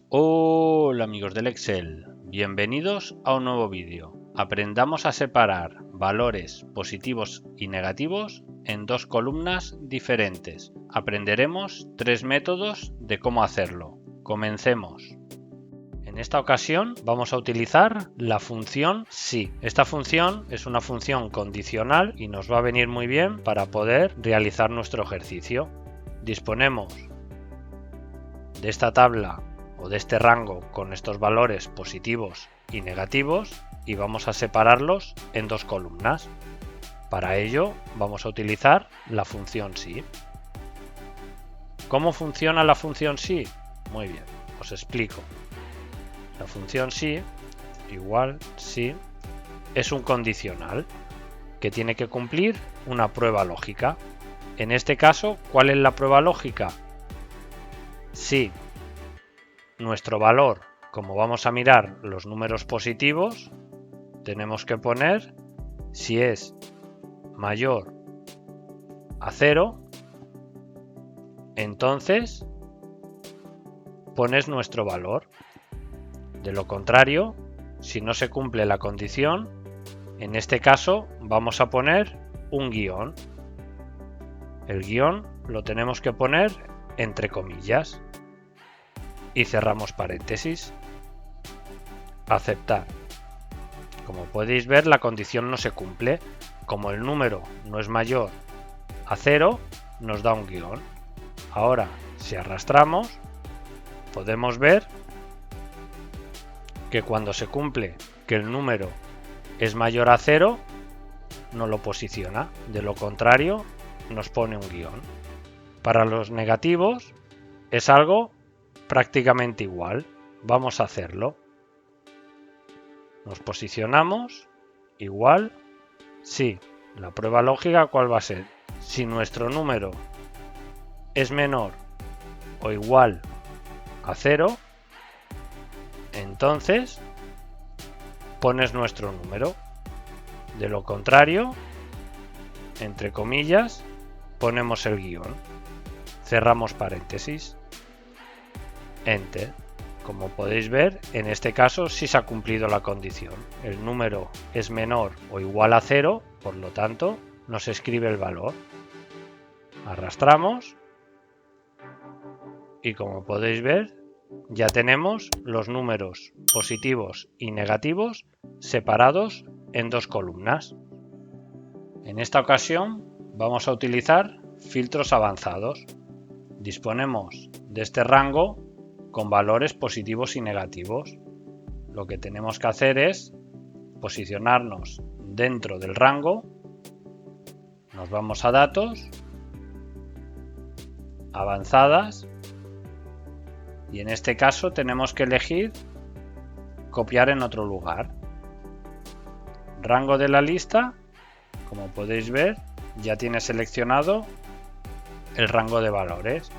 Hola amigos del Excel, bienvenidos a un nuevo vídeo. Aprendamos a separar valores positivos y negativos en dos columnas diferentes. Aprenderemos tres métodos de cómo hacerlo. Comencemos. En esta ocasión vamos a utilizar la función si. Esta función es una función condicional y nos va a venir muy bien para poder realizar nuestro ejercicio. Disponemos de esta tabla o de este rango con estos valores positivos y negativos y vamos a separarlos en dos columnas. Para ello vamos a utilizar la función si. ¿Cómo funciona la función si? Muy bien, os explico. La función si igual si es un condicional que tiene que cumplir una prueba lógica. En este caso, ¿cuál es la prueba lógica? Si nuestro valor, como vamos a mirar los números positivos, tenemos que poner si es mayor a 0, entonces pones nuestro valor. De lo contrario, si no se cumple la condición, en este caso vamos a poner un guión. El guión lo tenemos que poner entre comillas. Y cerramos paréntesis. Aceptar. Como podéis ver, la condición no se cumple. Como el número no es mayor a 0, nos da un guión. Ahora, si arrastramos, podemos ver que cuando se cumple que el número es mayor a 0, no lo posiciona. De lo contrario, nos pone un guión. Para los negativos es algo prácticamente igual. Vamos a hacerlo. Nos posicionamos igual si. La prueba lógica, ¿cuál va a ser? Si nuestro número es menor o igual a 0, entonces pones nuestro número. De lo contrario, entre comillas, ponemos el guión. Cerramos paréntesis. Enter. Como podéis ver, en este caso sí se ha cumplido la condición. El número es menor o igual a 0, por lo tanto, nos escribe el valor. Arrastramos y como podéis ver, ya tenemos los números positivos y negativos separados en dos columnas. En esta ocasión vamos a utilizar filtros avanzados. Disponemos de este rango con valores positivos y negativos. Lo que tenemos que hacer es posicionarnos dentro del rango. Nos vamos a datos, avanzadas, y en este caso tenemos que elegir copiar en otro lugar. Rango de la lista, como podéis ver, ya tiene seleccionado el rango de valores.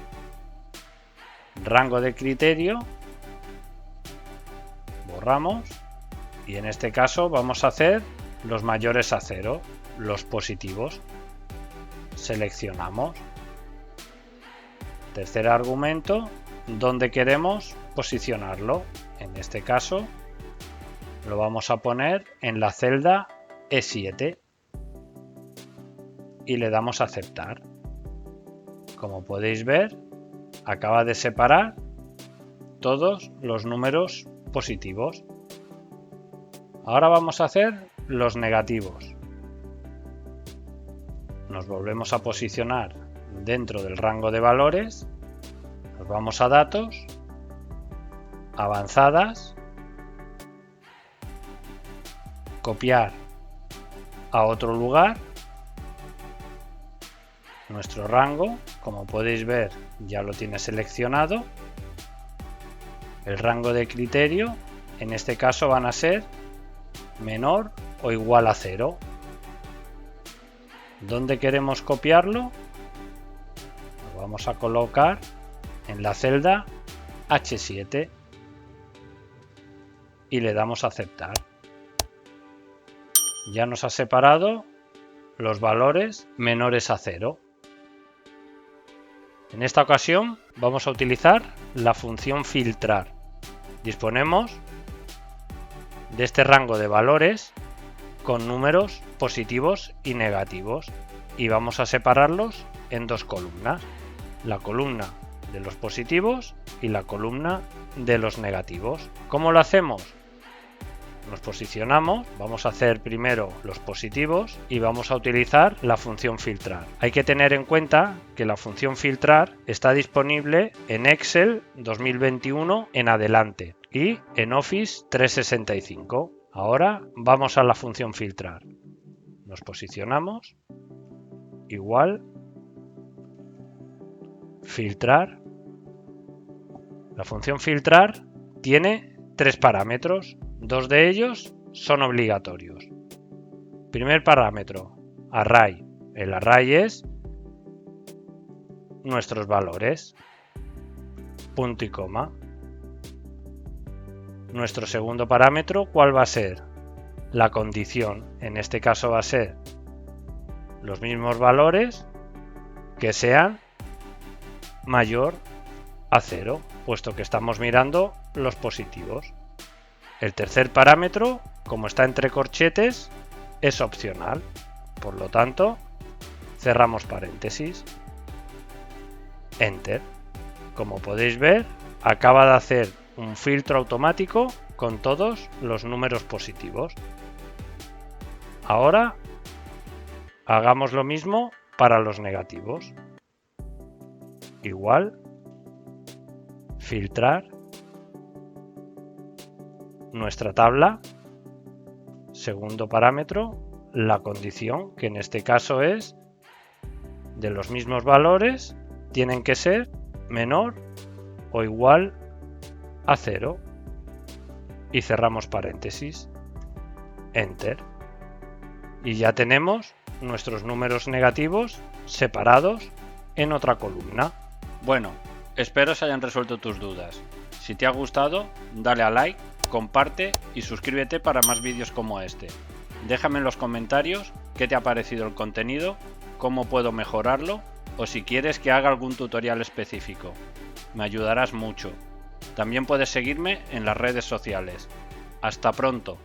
Rango de criterio, borramos y en este caso vamos a hacer los mayores a 0, los positivos. Seleccionamos. Tercer argumento, ¿dónde queremos posicionarlo? En este caso lo vamos a poner en la celda E7 y le damos a aceptar. Como podéis ver, acaba de separar todos los números positivos. Ahora vamos a hacer los negativos. Nos volvemos a posicionar dentro del rango de valores. Nos vamos a datos, avanzadas, copiar a otro lugar. Nuestro rango, como podéis ver, ya lo tiene seleccionado. El rango de criterio, en este caso van a ser menor o igual a 0. ¿Dónde queremos copiarlo? Lo vamos a colocar en la celda H7 y le damos a aceptar. Ya nos ha separado los valores menores a 0. En esta ocasión vamos a utilizar la función filtrar. Disponemos de este rango de valores con números positivos y negativos y vamos a separarlos en dos columnas, la columna de los positivos y la columna de los negativos. ¿Cómo lo hacemos? Nos posicionamos, vamos a hacer primero los positivos y vamos a utilizar la función filtrar. Hay que tener en cuenta que la función filtrar está disponible en Excel 2021 en adelante y en Office 365. Ahora vamos a la función filtrar. Nos posicionamos, igual, filtrar. La función filtrar tiene tres parámetros, dos de ellos son obligatorios. Primer parámetro, array. El array es nuestros valores, punto y coma. Nuestro segundo parámetro, ¿cuál va a ser? La condición. En este caso va a ser los mismos valores que sean mayor a 0, puesto que estamos mirando los positivos. El tercer parámetro, como está entre corchetes, es opcional. Por lo tanto, cerramos paréntesis. Enter. Como podéis ver, acaba de hacer un filtro automático con todos los números positivos. Ahora, hagamos lo mismo para los negativos. Igual, filtrar, nuestra tabla, segundo parámetro, la condición, que en este caso es de los mismos valores, tienen que ser menor o igual a 0 y cerramos paréntesis, enter, y ya tenemos nuestros números negativos separados en otra columna. Bueno, espero se hayan resuelto tus dudas. Si te ha gustado, dale a like, comparte y suscríbete para más vídeos como este. Déjame en los comentarios qué te ha parecido el contenido, cómo puedo mejorarlo o si quieres que haga algún tutorial específico. Me ayudarás mucho. También puedes seguirme en las redes sociales. ¡Hasta pronto!